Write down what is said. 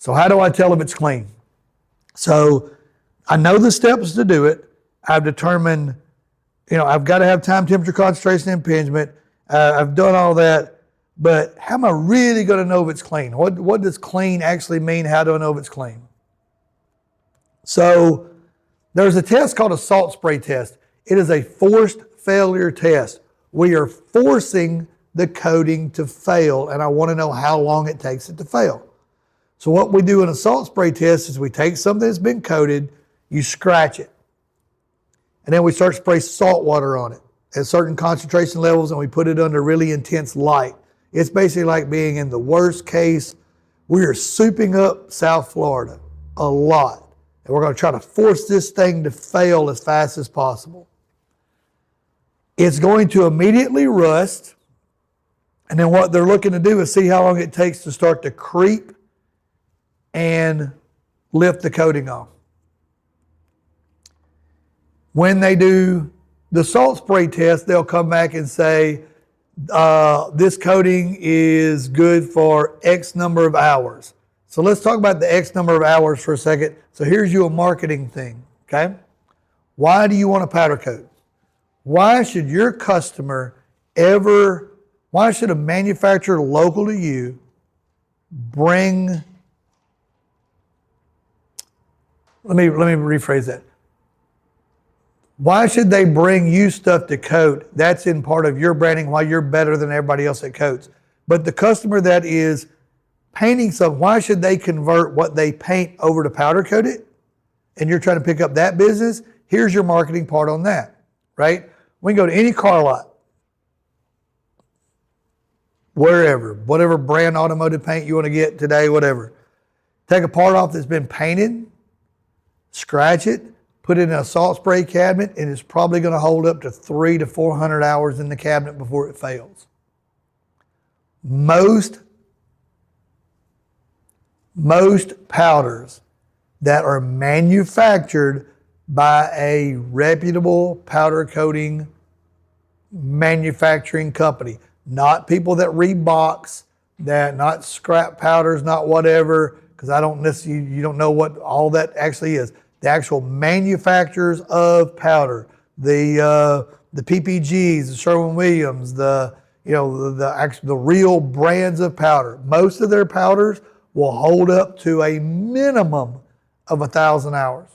So how do I tell if it's clean? So I know the steps to do it. I've determined, I've got to have time, temperature, concentration, impingement. I've done all that, but how am I really going to know if it's clean? What does clean actually mean? How do I know if it's clean? So there's a test called a salt spray test. It is a forced failure test. We are forcing the coating to fail, and I want to know how long it takes it to fail. So what we do in a salt spray test is we take something that's been coated, you scratch it, and then we start to spray salt water on it at certain concentration levels, and we put it under really intense light. It's basically like being in the worst case. We are souping up South Florida a lot, and we're going to try to force this thing to fail as fast as possible. It's going to immediately rust, and then what they're looking to do is see how long it takes to start to creep and lift the coating off. When they do the salt spray test, they'll come back and say, this coating is good for X number of hours. So let's talk about the X number of hours for a second. So here's you a marketing thing, okay? Why do you want a powder coat? Why should your customer why should a manufacturer local to you bring, let me rephrase that. Why should they bring you stuff to coat? That's in part of your branding, why you're better than everybody else that coats. But the customer that is painting something, why should they convert what they paint over to powder coat it? And you're trying to pick up that business? Here's your marketing part on that, right? We can go to any car lot, wherever, whatever brand automotive paint you want to get today, whatever. Take a part off that's been painted, scratch it, put it in a salt spray cabinet, and it's probably going to hold up to 300 to 400 hours in the cabinet before it fails. Most powders that are manufactured by a reputable powder coating manufacturing company, not people that rebox, that not scrap powders, not whatever, because you don't know what all that actually is. The actual manufacturers of powder, the PPGs, the Sherwin-Williams, the real brands of powder. Most of their powders will hold up to a minimum of 1,000 hours.